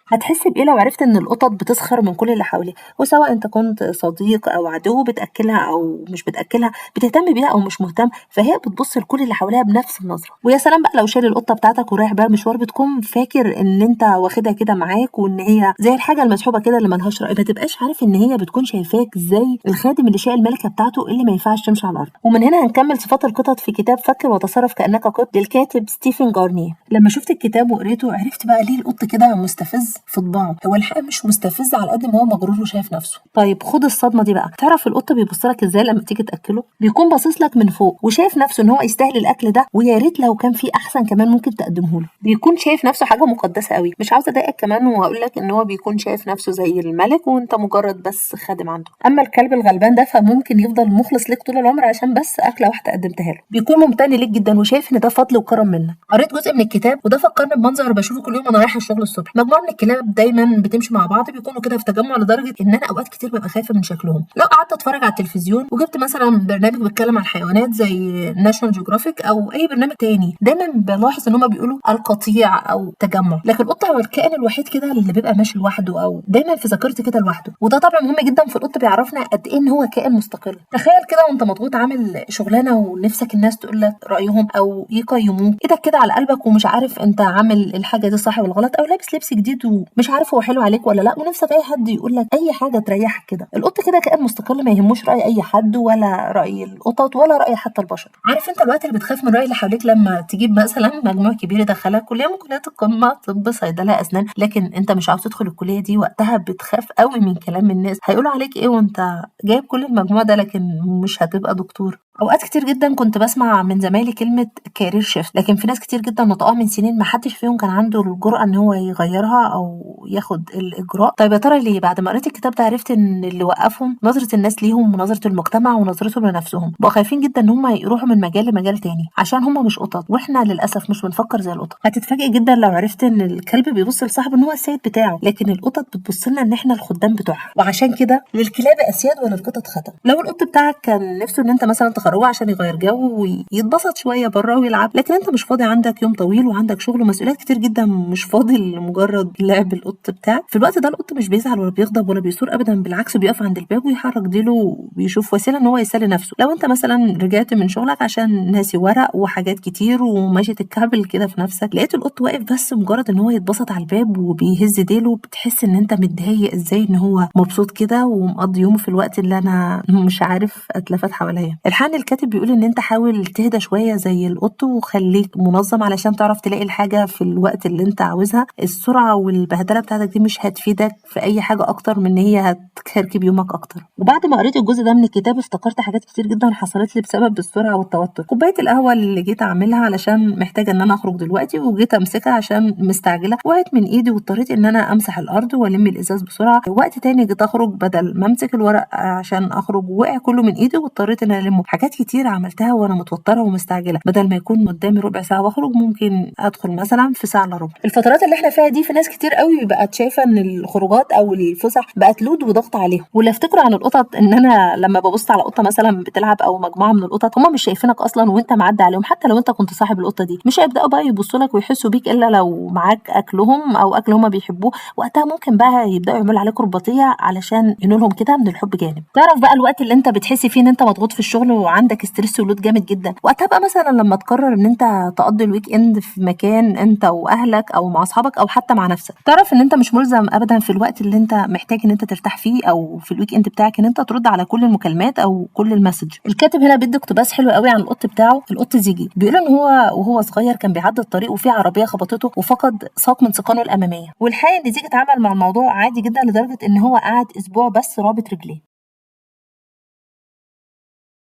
هتحس بايه لو عرفت ان القطط بتسخر من كل اللي حواليها، وسواء انت كنت صديق او عدو، بتاكلها او مش بتاكلها، بتهتم بيها او مش مهتم، فهي بتبص لكل اللي حواليها بنفس النظره. ويا سلام بقى لو شايل القطه بتاعتك ورايح بقى مشوار، بتكون فاكر ان انت واخدها كده معاك وان هي زي الحاجه المسحوبه كده اللي ملهاش راي، ما تبقاش عارف ان هي بتكون شايفاك زي الخادم اللي شايل الملكه بتاعته اللي ما ينفعش تمشي على الارض. ومن هنا هنكمل صفات القطط في كتاب فكر وتصرف كانك قط للكاتب ستيفن جارنيه. لما شفت الكتاب وقريته عرفت بقى ليه القط كده مستفز في طباعه. هو الحقيقه مش مستفز على قد ما هو مغرور وشايف نفسه. طيب خد الصدمه دي بقى، تعرف القط بيبص لك ازاي لما تيجي تاكله؟ بيكون باصص لك من فوق وشايف نفسه ان هو يستاهل الاكل ده، ويا ريت لو كان في احسن كمان ممكن تقدمه له. بيكون شايف نفسه حاجه مقدسه قوي. مش عاوزه اضايقك كمان وهقول لك ان هو بيكون شايف نفسه زي الملك وانت مجرد بس خادم عنده. اما الكلب الغلبان ده فممكن يفضل مخلص ليك طول العمر عشان بس اكله واحده قدمتها له. بيكون ممتن ليك جدا وشايف ان ده فضل وكرم منك. قريت جزء من الكتاب وده فكرني بمنظر بشوفه كل يوم وانا رايحه الشغل الصبح. مجموعه من الكلاب دايما بتمشي مع بعض، بيكونوا كده في تجمع لدرجه ان انا اوقات كتير ببقى خايفه من شكلهم. لو قعدت اتفرج على التلفزيون وجبت مثلا برنامج بيتكلم عن الحيوانات زي ناشونال جيوغرافيك او اي برنامج تاني، دايما بلاحظ ان هم بيقولوا القطيع او تجمع، لكن القط هو الكائن الوحيد كده اللي بيبقى ماشي لوحده او دايما في ذاكرتي كده لوحده. وده طبعا مهم جدا في القط، بيعرفنا قد ايه ان هو كائن مستقل. تخيل كده وانت مضغوط عامل شغلانه ونفسك الناس تقول لك رايهم او يقيموك، ايدك كده على قلبك ومش عارف انت عامل الحاجه دي صح ولا غلط، او لابس لبس جديد ومش عارف هو حلو عليك ولا لا، ونفسك اي حد يقول لك اي حاجه تريحك كده. القط كده كائن مستقل ما يهموش راي اي حد ولا راي القطط ولا راي حتى البشر. عارف انت الوقت اللي بتخاف من راي اللي حواليك لما تجيب مثلا مجموع كبير يدخلك كليه من كليات القمه، طب صيدله اسنان، لكن انت مش عاوز تدخل الكليه دي، وقتها بتخاف قوي من كلام الناس، هيقولوا عليك ايه وانت جايب كل المجموع ده لكن مش هتبقى دكتور. اوقات كتير جدا كنت بسمع من زمايلي كلمه كارير شيفت، لكن في ناس كتير جدا نطقوها من سنين ما حدش فيهم كان عنده الجرأه ان هو يغيرها او ياخد الاجراء. طيب يا ترى ليه؟ بعد ما قريت الكتاب ده عرفت ان اللي وقفهم نظره الناس ليهم ونظره المجتمع ونظرتهم لنفسهم. بقوا خايفين جدا ان هم يروحوا من مجال لمجال تاني عشان هم مش قطط، واحنا للاسف مش بنفكر زي القطط. هتتفاجئ جدا لو عرفت ان الكلب بيبص لصاحبه ان هو السيد بتاعه، لكن القطط بتبص لنا ان احنا الخدام بتوعها. وعشان كده للكلاب اسياد وللقطط خدم. لو القط بتاعك كان نفسه ان انت مثلا تخرجه عشان يغير جو ويتبسط شويه بره ويلعب، لكن انت مش فاضي، عندك يوم طويل وعندك شغل ومسؤوليات كتير جدا، مش فاضي لمجرد لعب القط بتاعك، في الوقت ده القط مش بيزعل ولا بيغضب ولا بيثور ابدا، بالعكس بيقف عند الباب ويحرك ديله وبيشوف وسيله ان هو يسلي نفسه. لو انت مثلا رجعت من شغلك عشان ناسي ورق وحاجات كتير وماشي تتكعبل كده في نفسك، لقيت القط واقف بس مجرد ان هو يتبسط على الباب وبيهز ديله، بتحس ان انت متضايق ازاي ان هو مبسوط كده ومقضي يومه في الوقت اللي انا مش عارف اتلفت حواليا. الحقيقه الكاتب بيقول ان انت حاول تهدى شويه زي القط وخليك منظم علشان تعرف تلاقي الحاجه في الوقت اللي انت عاوزها. السرعه والبهدله بتاعتك دي مش هتفيدك في اي حاجه اكتر من ان هي هتكركب يومك اكتر. وبعد ما قريت الجزء ده من الكتاب افتكرت حاجات كتير جدا حصلت لي بسبب السرعه والتوتر. كوبايه القهوه اللي جيت اعملها علشان محتاجه ان انا اخرج دلوقتي وجيت امسكها عشان مستعجله، وقعت من ايدي واضطريت ان انا امسح الارض والم الازاز بسرعه. وقت تاني جيت اخرج بدل ما امسك الورق عشان اخرج وقع كله من ايدي واضطريت ان انا المه. حاجات كتير عملتها وانا متوتره ومستعجله، بدل ما يكون قدامي ربع ساعه واخرج ممكن ادخل مثلا في ساعه الا ربع. الفترات اللي احنا فيها دي في ناس كتير قوي بقت شايفه ان الخروجات او الفسح بقت لود وضغط عليهم. واللي افتكره عن القطط ان انا لما ببص على قطه مثلا بتلعب او مجموعه من القطط، هم مش شايفينك اصلا وانت معدي عليهم، حتى لو انت كنت صاحب القطه دي مش هيبداوا بقى يبصوا لك ويحسوا بيك الا لو معاك اكلهم او اكل هم بيحبوه. وقتها ممكن بقى يبداوا يعملوا عليك رباطيه علشان ينولهم كده من الحب جانب. تعرف بقى الوقت اللي انت بتحس فيه ان انت مضغوط في الشغل وعندك ستريس ولود جامد جدا، وقتها بقى مثلا لما تقرر ان انت تقضي الويك اند في مكان انت واهلك او مع اصحابك او حتى مع نفسك، تعرف ان انت مش ملزم ابدا في الوقت اللي انت محتاج ان انت ترتاح فيه او في الويك اند بتاعك ان انت ترد على كل المكالمات او كل المسج. الكاتب هنا بيدي اقتباس حلو قوي عن القط بتاعه، القط زيجي. بيقول ان هو وهو صغير كان بيعدي الطريق وفي عربيه خبطته وفقد ساق من ساقانه الاماميه، والحقيقه ان زيجي اتعامل مع الموضوع عادي جدا لدرجه ان هو قعد اسبوع بس رابط رجليه.